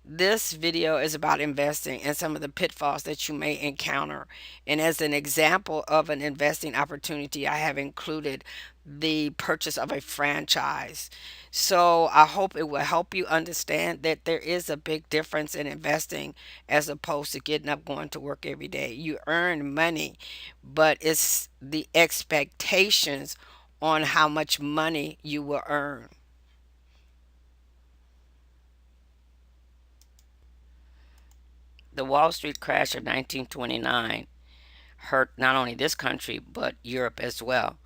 This video is about investing and some of the pitfalls that you may encounter. And as an example of an investing opportunity, I have included the purchase of a franchise. So I hope it will help you understand that there is a big difference in investing as opposed to getting up going to work every day. You earn money, but it's the expectations on how much money you will earn. The Wall Street crash of 1929 hurt not only this country but Europe as well.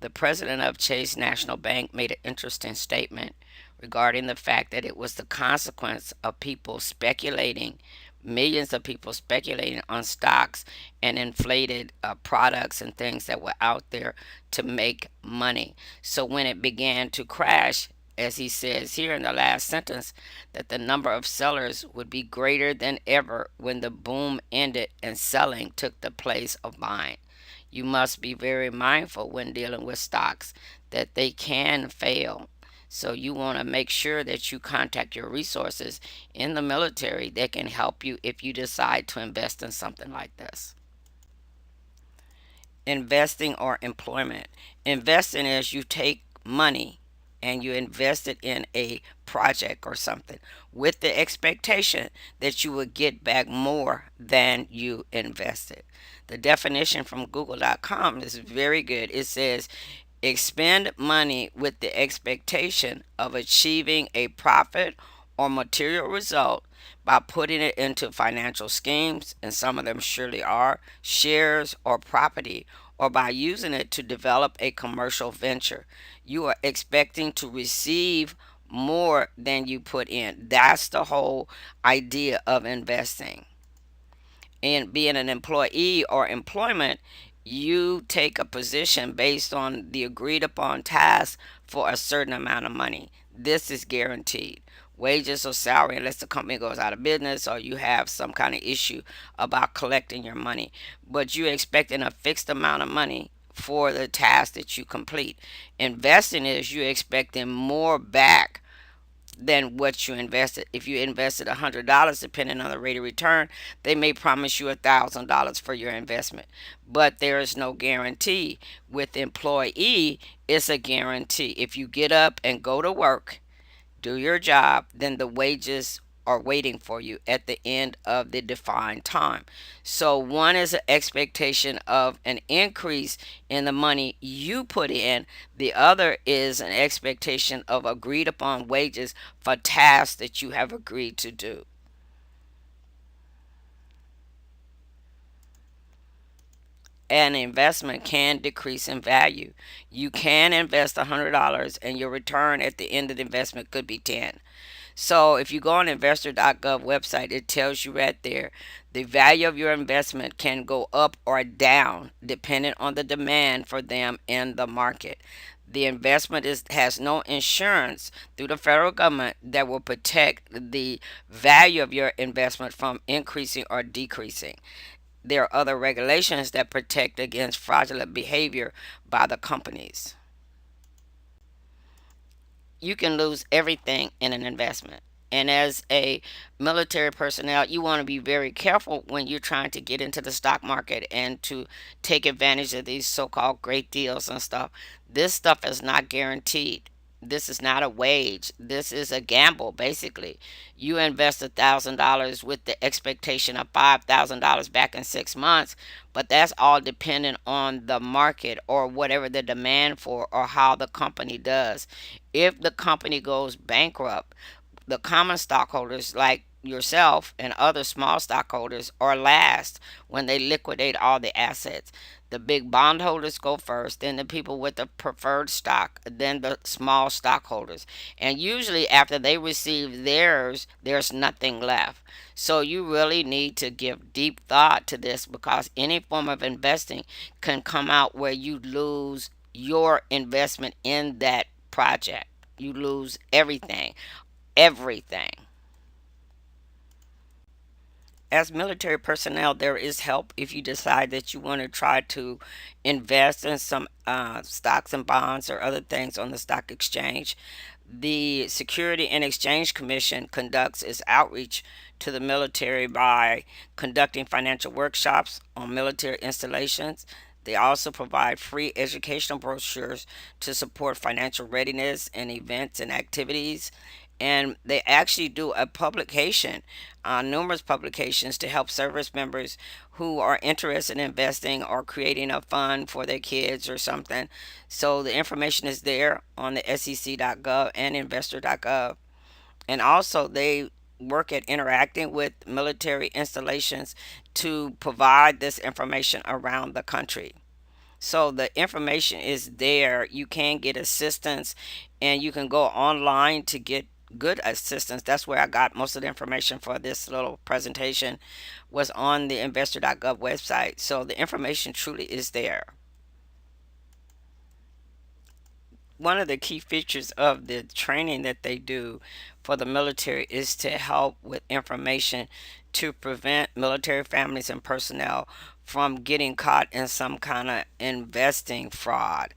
The president of Chase National Bank made an interesting statement regarding the fact that it was the consequence of people speculating, millions of people speculating on stocks and inflated products and things that were out there to make money. So when it began to crash, as he says here in the last sentence, that the number of sellers would be greater than ever when the boom ended and selling took the place of buying. You must be very mindful when dealing with stocks that they can fail. So you want to make sure that you contact your resources in the military that can help you if you decide to invest in something like this. Investing or employment. Investing is you take money and you invest it in a project or something with the expectation that you will get back more than you invested. The definition from google.com is very good. It says expend money with the expectation of achieving a profit or material result by putting it into financial schemes, and some of them surely are, shares or property, or by using it to develop a commercial venture. You are expecting to receive more than you put in. That's the whole idea of investing. And being an employee or employment, you take a position based on the agreed upon task for a certain amount of money. This is guaranteed. Wages or salary, unless the company goes out of business or you have some kind of issue about collecting your money. But you're expecting a fixed amount of money for the task that you complete. Investing is you're expecting more back than what you invested. If you invested $100, depending on the rate of return, they may promise you $1,000 for your investment. But there is no guarantee. With employee, it's a guarantee. If you get up and go to work, do your job, then the wages are waiting for you at the end of the defined time. So one is an expectation of an increase in the money you put in. The other is an expectation of agreed upon wages for tasks that you have agreed to do. An investment can decrease in value. You can invest $100 and your return at the end of the investment could be 10. So if you go on investor.gov website, it tells you right there the value of your investment can go up or down depending on the demand for them in the market. The investment has no insurance through the federal government that will protect the value of your investment from increasing or decreasing. There are other regulations that protect against fraudulent behavior by the companies. You can lose everything in an investment. And as a military personnel, you want to be very careful when you're trying to get into the stock market and to take advantage of these so called great deals and stuff. This stuff is not guaranteed. This is not a wage. This is a gamble, basically. You invest $1,000 with the expectation of $5,000 back in 6 months, but that's all dependent on the market or whatever the demand for or how the company does. If the company goes bankrupt, the common stockholders like yourself and other small stockholders are last when they liquidate all the assets. The big bondholders go first, then the people with the preferred stock, then the small stockholders. And usually, after they receive theirs, there's nothing left. So, you really need to give deep thought to this because any form of investing can come out where you lose your investment in that project. You lose everything, everything. As military personnel, there is help if you decide that you want to try to invest in some stocks and bonds or other things on the stock exchange. The Security and Exchange Commission conducts its outreach to the military by conducting financial workshops on military installations. They also provide free educational brochures to support financial readiness and events and activities. And they actually do a publication, numerous publications to help service members who are interested in investing or creating a fund for their kids or something. So the information is there on the sec.gov and investor.gov. And also, they work at interacting with military installations to provide this information around the country. So the information is there. You can get assistance and you can go online to get good assistance. That's where I got most of the information for this little presentation was on the investor.gov website. So the information truly is there. One of the key features of the training that they do for the military is to help with information to prevent military families and personnel from getting caught in some kind of investing fraud.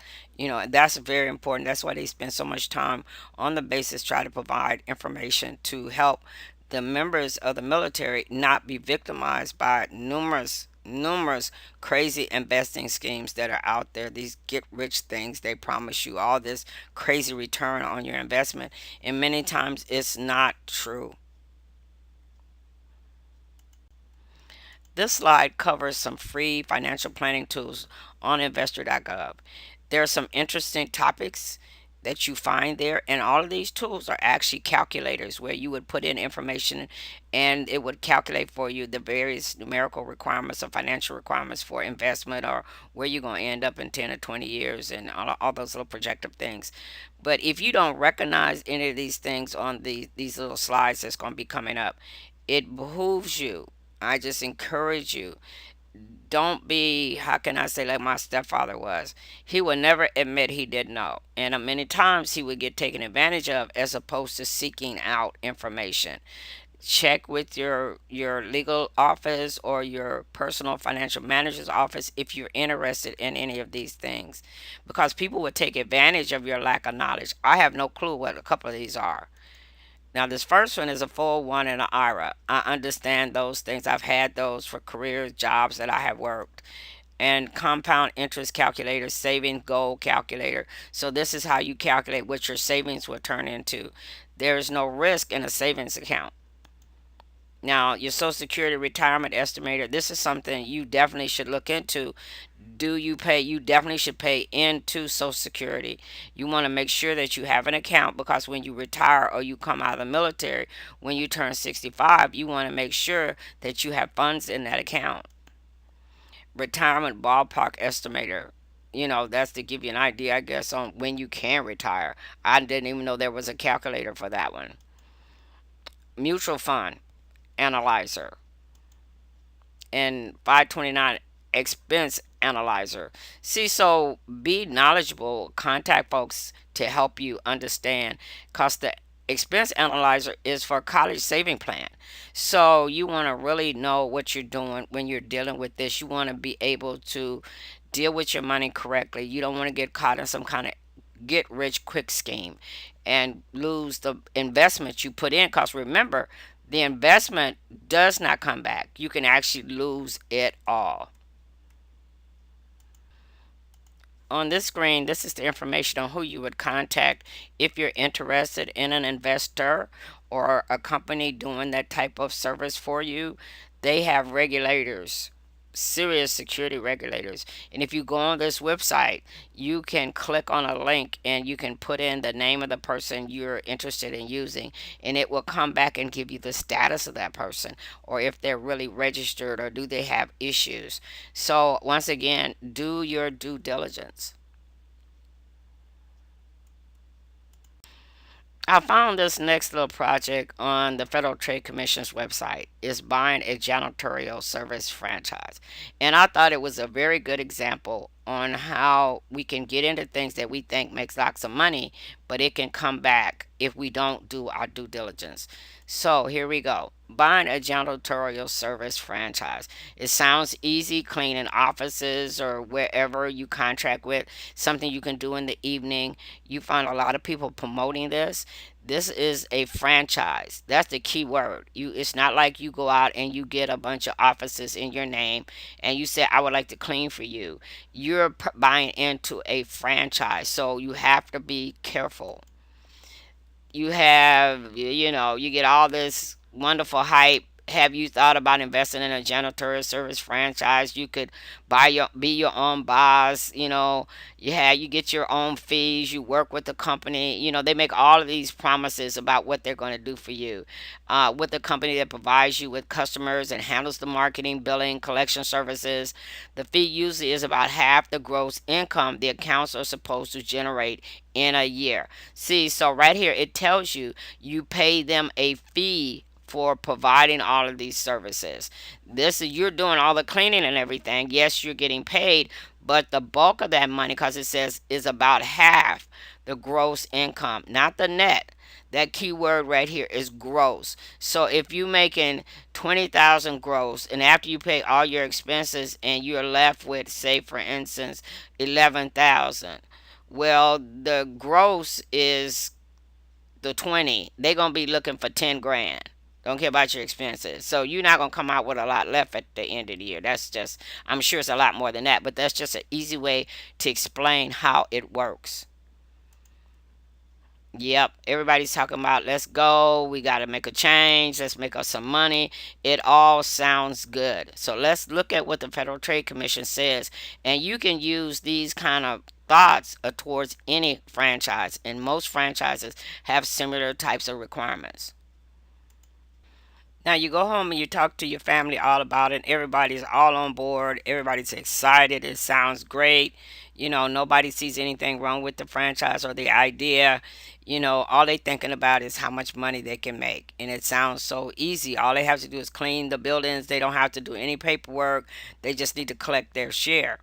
That's very important. That's why they spend so much time on the basis try to provide information to help the members of the military not be victimized by numerous crazy investing schemes that are out there. These get rich things, they promise you all this crazy return on your investment, and many times it's not true. This slide covers some free financial planning tools on investor.gov. There are some interesting topics that you find there, and all of these tools are actually calculators where you would put in information and it would calculate for you the various numerical requirements or financial requirements for investment or where you're going to end up in 10 or 20 years and all those little projective things. But if you don't recognize any of these things on these little slides that's going to be coming up, it behooves you. I just encourage you, don't be, how can I say, like my stepfather was. He would never admit he didn't know. And many times he would get taken advantage of as opposed to seeking out information. Check with your legal office or your personal financial manager's office if you're interested in any of these things. Because people would take advantage of your lack of knowledge. I have no clue what a couple of these are. Now, this first one is a full one and an IRA. I understand those things. I've had those for careers, jobs that I have worked. And compound interest calculator, saving goal calculator. So, this is how you calculate what your savings will turn into. There is no risk in a savings account. Now, your Social Security retirement estimator, this is something you definitely should look into. Do you pay? You definitely should pay into Social Security. You want to make sure that you have an account because when you retire or you come out of the military, when you turn 65, you want to make sure that you have funds in that account. Retirement ballpark estimator. That's to give you an idea, I guess, on when you can retire. I didn't even know there was a calculator for that one. Mutual fund analyzer and 529 expense analyzer. See, so be knowledgeable, contact folks to help you understand because the expense analyzer is for college saving plan. So you want to really know what you're doing when you're dealing with this. You want to be able to deal with your money correctly. You don't want to get caught in some kind of get rich quick scheme and lose the investment you put in because remember, the investment does not come back. You can actually lose it all. On this screen, this is the information on who you would contact if you're interested in an investor or a company doing that type of service for you. They have regulators, serious security regulators. And if you go on this website, you can click on a link and you can put in the name of the person you're interested in using, and it will come back and give you the status of that person or if they're really registered or do they have issues. So, once again, do your due diligence. I found this next little project on the Federal Trade Commission's website. It's buying a janitorial service franchise. And I thought it was a very good example on how we can get into things that we think makes lots of money, but it can come back if we don't do our due diligence. So here we go. Buying a janitorial service franchise. It sounds easy, cleaning offices or wherever you contract with, something you can do in the evening. You find a lot of people promoting this. This is a franchise. That's the key word. It's not like you go out and you get a bunch of offices in your name and you say, I would like to clean for you. You're buying into a franchise, so you have to be careful. You get all this wonderful hype. Have you thought about investing in a janitorial service franchise? You could be your own boss. You get your own fees. You work with the company. They make all of these promises about what they're going to do for you. With the company that provides you with customers and handles the marketing, billing, collection services, the fee usually is about half the gross income the accounts are supposed to generate in a year. See, so right here it tells you you pay them a fee for providing all of these services. This is You're doing all the cleaning and everything. Yes, you're getting paid, but the bulk of that money, because it says is about half the gross income, not the net. That keyword right here is gross. So if you making 20,000 gross, and after you pay all your expenses, and you're left with, say for instance, 11,000, well, the gross is the 20. They're gonna be looking for 10 grand. Don't care about your expenses. So you're not gonna come out with a lot left at the end of the year. That's just, I'm sure it's a lot more than that, but that's just an easy way to explain how it works. Yep, everybody's talking about let's go, we got to make a change, let's make us some money. It all sounds good. So let's look at what the Federal Trade Commission says, and you can use these kind of thoughts towards any franchise, and most franchises have similar types of requirements. Now you go home and you talk to your family all about it. Everybody's all on board. Everybody's excited. It sounds great. Nobody sees anything wrong with the franchise or the idea. All they thinking about is how much money they can make. And it sounds so easy. All they have to do is clean the buildings. They don't have to do any paperwork. They just need to collect their share.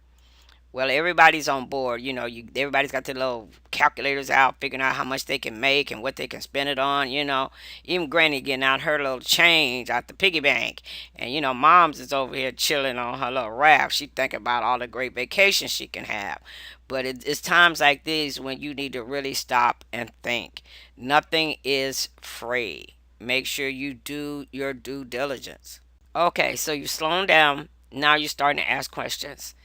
Well, everybody's on board. Everybody's got their little calculators out, figuring out how much they can make and what they can spend it on. Even Granny getting out her little change out the piggy bank, and Mom's is over here chilling on her little raft. She thinking about all the great vacations she can have. But it's times like these when you need to really stop and think. Nothing is free. Make sure you do your due diligence. Okay, so you're slowing down. Now you're starting to ask questions.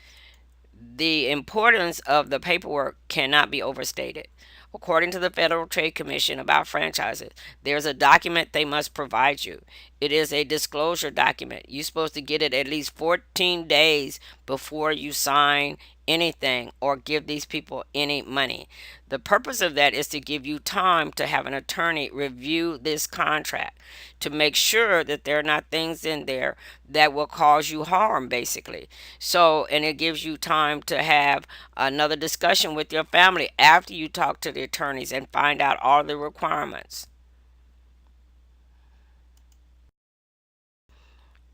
The importance of the paperwork cannot be overstated. According to the Federal Trade Commission about franchises, there's a document they must provide you. It is a disclosure document. You're supposed to get it at least 14 days before you sign anything or give these people any money. The purpose of that is to give you time to have an attorney review this contract to make sure that there are not things in there that will cause you harm, basically. So, and it gives you time to have another discussion with your family after you talk to the attorneys and find out all the requirements.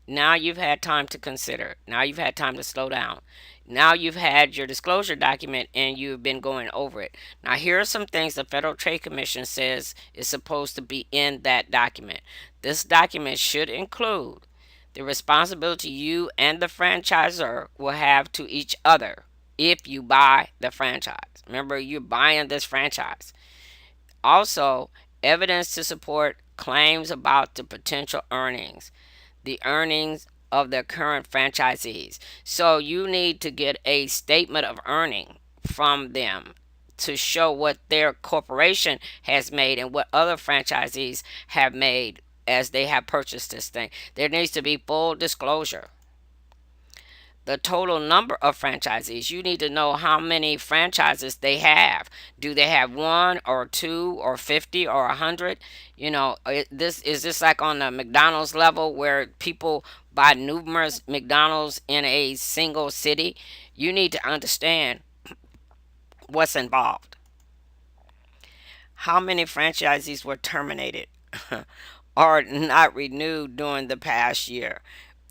Now you've had time to consider. Now you've had time to slow down. Now you've had your disclosure document and you've been going over it. Now, here are some things the Federal Trade Commission says is supposed to be in that document. This document should include the responsibility you and the franchisor will have to each other if you buy the franchise. Remember, you're buying this franchise. Also, evidence to support claims about the potential earnings, the earnings of their current franchisees. So you need to get a statement of earning from them to show what their corporation has made and what other franchisees have made as they have purchased this thing. There needs to be full disclosure. The total number of franchisees. You need to know how many franchises they have. Do they have one or two or 50 or 100? This like on the McDonald's level where people buy numerous McDonald's in a single city? You need to understand what's involved. How many franchisees were terminated or not renewed during the past year?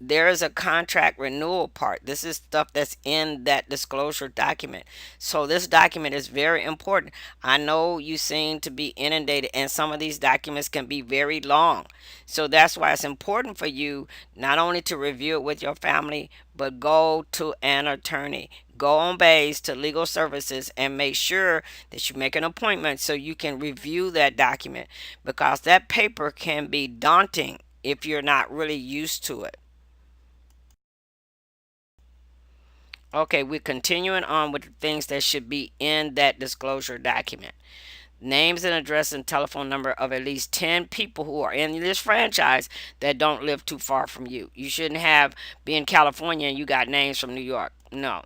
There is a contract renewal part. This is stuff that's in that disclosure document. So this document is very important. I know you seem to be inundated, and some of these documents can be very long. So that's why it's important for you not only to review it with your family, but go to an attorney. Go on base to legal services and make sure that you make an appointment so you can review that document, because that paper can be daunting if you're not really used to it. Okay, we're continuing on with the things that should be in that disclosure document. Names and address and telephone number of at least 10 people who are in this franchise that don't live too far from you. You shouldn't have be in California and you got names from New York. No.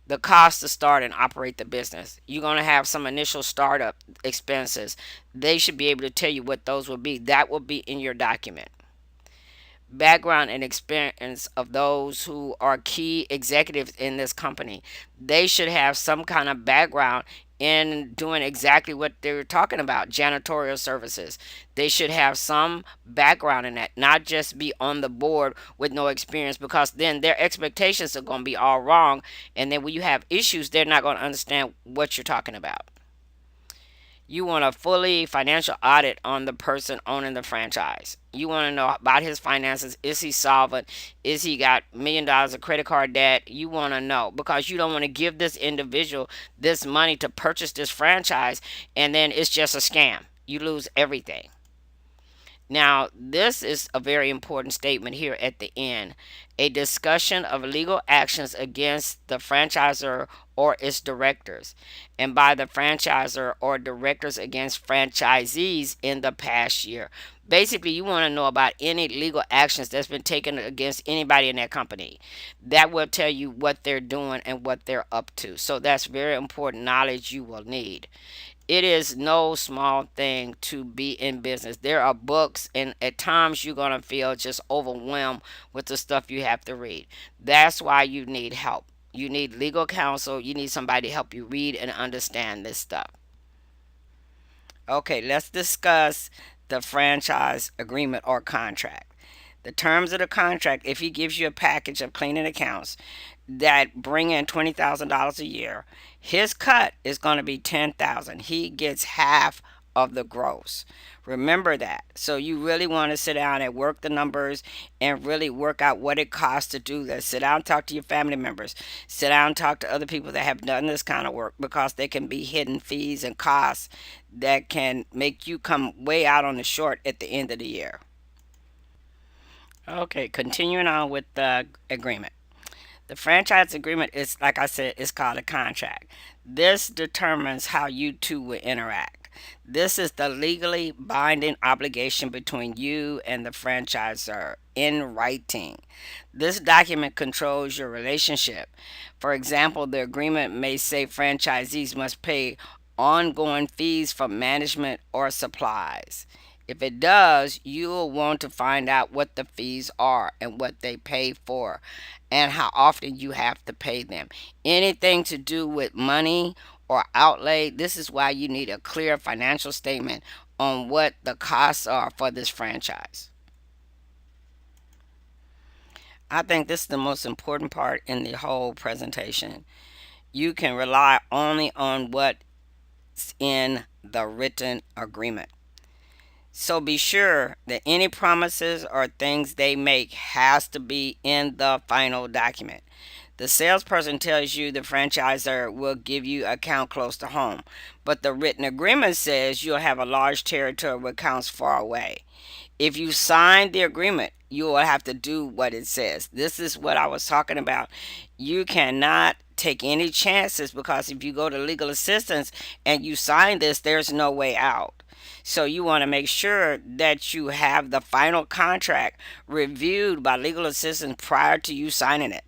The cost to start and operate the business. You're going to have some initial startup expenses. They should be able to tell you what those will be. That will be in your document. Background and experience of those who are key executives in this company. They should have some kind of background in doing exactly what they're talking about, janitorial services. They should have some background in that, not just be on the board with no experience, because then their expectations are going to be all wrong. And then when you have issues, they're not going to understand what you're talking about. You want a fully financial audit on the person owning the franchise. You want to know about his finances. Is he solvent? Is he got $1 million of credit card debt? You want to know, because you don't want to give this individual this money to purchase this franchise and then it's just a scam. You lose everything. Now, this is a very important statement here at the end. A discussion of legal actions against the franchisor or its directors, and by the franchisor or directors against franchisees in the past year. Basically, you want to know about any legal actions that's been taken against anybody in that company. That will tell you what they're doing and what they're up to. So that's very important knowledge you will need. It is no small thing to be in business. There are books, and at times you're going to feel just overwhelmed with the stuff you have to read. That's why you need help. You need legal counsel. You need somebody to help you read and understand this stuff. Okay, let's discuss the franchise agreement or contract. The terms of the contract: if he gives you a package of cleaning accounts that bring in $20,000 a year, his cut is going to be 10,000. He gets half of the gross. Remember that. So you really want to sit down and work the numbers and really work out what it costs to do this. Sit down and talk to your family members. Sit down and talk to other people that have done this kind of work, because there can be hidden fees and costs that can make you come way out on the short at the end of the year. Okay, continuing on with the agreement. The franchise agreement is, like I said, it's called a contract. This determines how you two will interact. This is the legally binding obligation between you and the franchisor in writing. This document controls your relationship. For example, the agreement may say franchisees must pay ongoing fees for management or supplies. If it does, you'll want to find out what the fees are and what they pay for and how often you have to pay them. Anything to do with money or outlay, this is why you need a clear financial statement on what the costs are for this franchise. I think this is the most important part in the whole presentation. You can rely only on what's in the written agreement. So be sure that any promises or things they make has to be in the final document. The salesperson tells you the franchisor will give you an account close to home, but the written agreement says you'll have a large territory with accounts far away. If you sign the agreement, you will have to do what it says. This is what I was talking about. You cannot take any chances, because if you go to legal assistance and you sign this, there's no way out. So you want to make sure that you have the final contract reviewed by legal assistance prior to you signing it.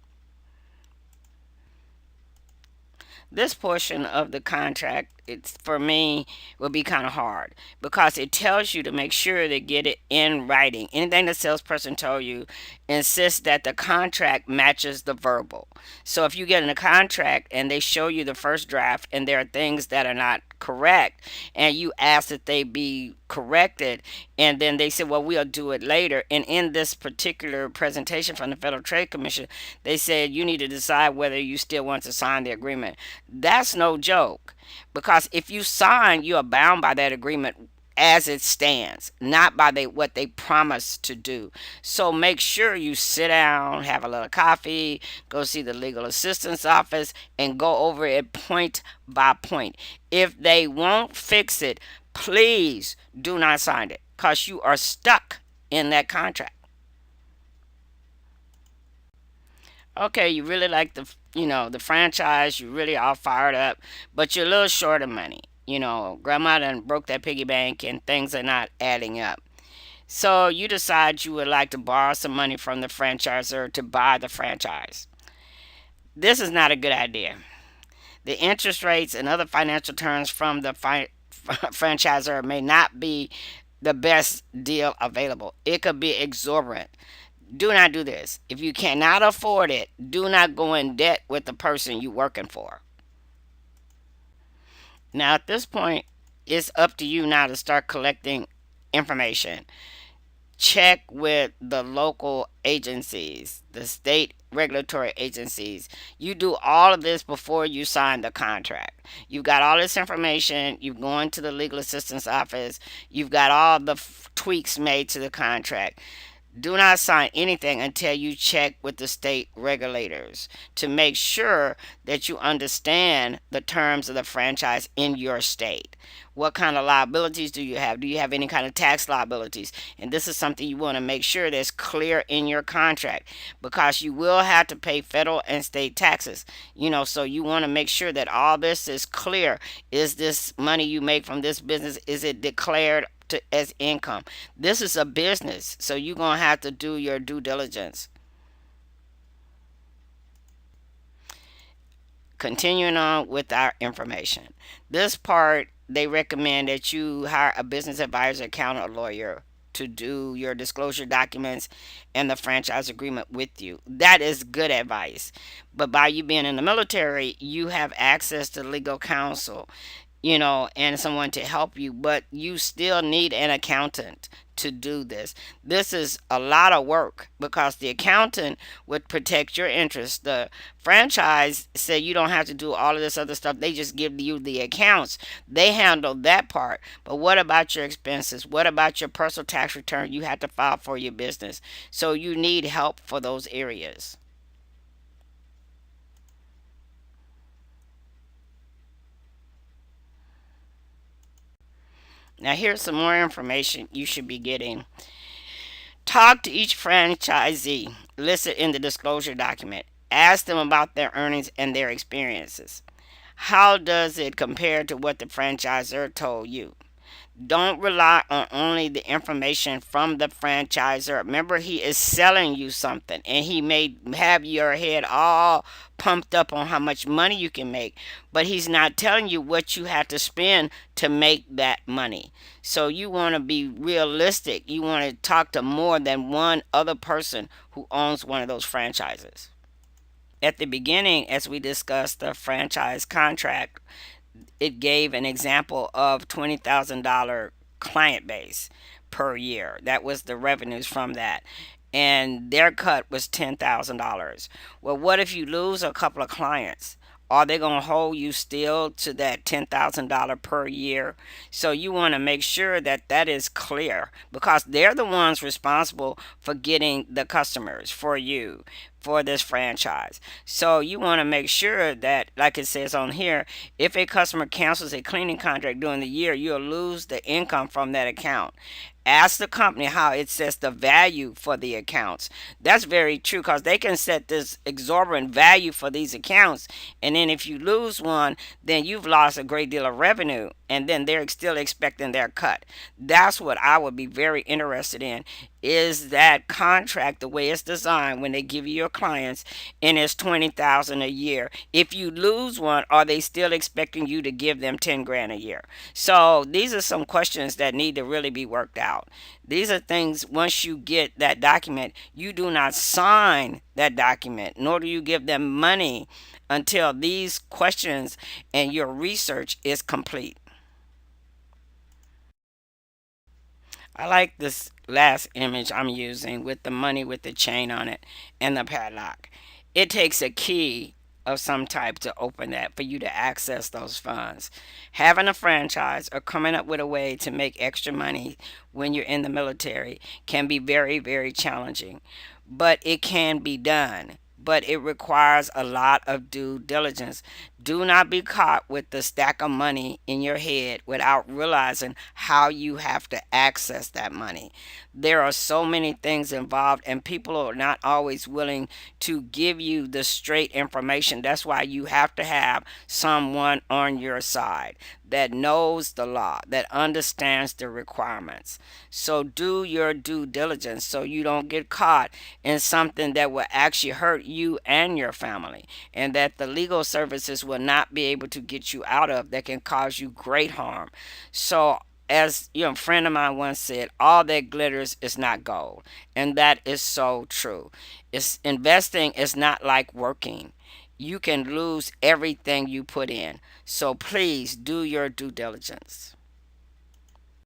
This portion of the contract it's for me would be kind of hard because it tells you to make sure to get it in writing. Anything the salesperson told you, insist that the contract matches the verbal. So if you get in a contract and they show you the first draft and there are things that are not correct and you ask that they be corrected, and then they say, well, we'll do it later. And in this particular presentation from the Federal Trade Commission, they said you need to decide whether you still want to sign the agreement. That's no joke, because if you sign, you are bound by that agreement as it stands, not by what they promise to do. So make sure you sit down, have a little coffee, go see the legal assistance office, and go over it point by point. If they won't fix it, please do not sign it, because you are stuck in that contract. Okay, you really like the franchise, you really all fired up, but you're a little short of money. Grandma done broke that piggy bank and things are not adding up. So you decide you would like to borrow some money from the franchisor to buy the franchise. This is not a good idea. The interest rates and other financial terms from the franchisor may not be the best deal available. It could be exorbitant. Do not do this. If you cannot afford it, do not go in debt with the person you're working for. Now, at this point, it's up to you now to start collecting information. Check with the local agencies, the state regulatory agencies. You do all of this before you sign the contract. You've got all this information. You've gone to the legal assistance office. You've got all the tweaks made to the contract. Do not sign anything until you check with the state regulators to make sure that you understand the terms of the franchise in your state. What kind of liabilities do you have? Do you have any kind of tax liabilities? And this is something you want to make sure that's clear in your contract, because you will have to pay federal and state taxes. So you want to make sure that all this is clear. Is this money you make from this business, is it declared as income? This is a business, so you're going to have to do your due diligence. Continuing on with our information. This part, they recommend that you hire a business advisor, accountant, or lawyer to do your disclosure documents and the franchise agreement with you. That is good advice. But by you being in the military, you have access to legal counsel, and someone to help you, but you still need an accountant to do this. This is a lot of work because the accountant would protect your interests. The franchise said you don't have to do all of this other stuff. They just give you the accounts. They handle that part. But what about your expenses? What about your personal tax return you have to file for your business? So you need help for those areas. Now, here's some more information you should be getting. Talk to each franchisee listed in the disclosure document. Ask them about their earnings and their experiences. How does it compare to what the franchisor told you? Don't rely on only the information from the franchisor. Remember, he is selling you something and he may have your head all pumped up on how much money you can make, but he's not telling you what you have to spend to make that money. So you want to be realistic. You want to talk to more than one other person who owns one of those franchises. At the beginning, as we discussed the franchise contract, it gave an example of $20,000 client base per year. That was the revenues from that. And their cut was $10,000. Well, what if you lose a couple of clients? Are they going to hold you still to that $10,000 per year? So you want to make sure that that is clear, because they're the ones responsible for getting the customers for you for this franchise. So you want to make sure that, like it says on here, if a customer cancels a cleaning contract during the year, you'll lose the income from that account. Ask the company how it sets the value for the accounts. That's very true, because they can set this exorbitant value for these accounts, and then if you lose one, then you've lost a great deal of revenue, and then they're still expecting their cut. That's what I would be very interested in. Is that contract the way it's designed when they give you your clients and it's 20,000 a year? If you lose one, are they still expecting you to give them 10 grand a year? So these are some questions that need to really be worked out. These are things, once you get that document, you do not sign that document, nor do you give them money until these questions and your research is complete. I like this last image I'm using with the money with the chain on it and the padlock. It takes a key of some type to open that for you to access those funds. Having a franchise or coming up with a way to make extra money when you're in the military can be very, very challenging, but it can be done. But it requires a lot of due diligence. Do not be caught with the stack of money in your head without realizing how you have to access that money. There are so many things involved, and people are not always willing to give you the straight information. That's why you have to have someone on your side that knows the law, that understands the requirements. So do your due diligence so you don't get caught in something that will actually hurt you and your family, and that the legal services will not be able to get you out of, that can cause you great harm. So as a friend of mine once said, all that glitters is not gold. And that is so true. It's investing is not like working. You can lose everything you put in. So please do your due diligence.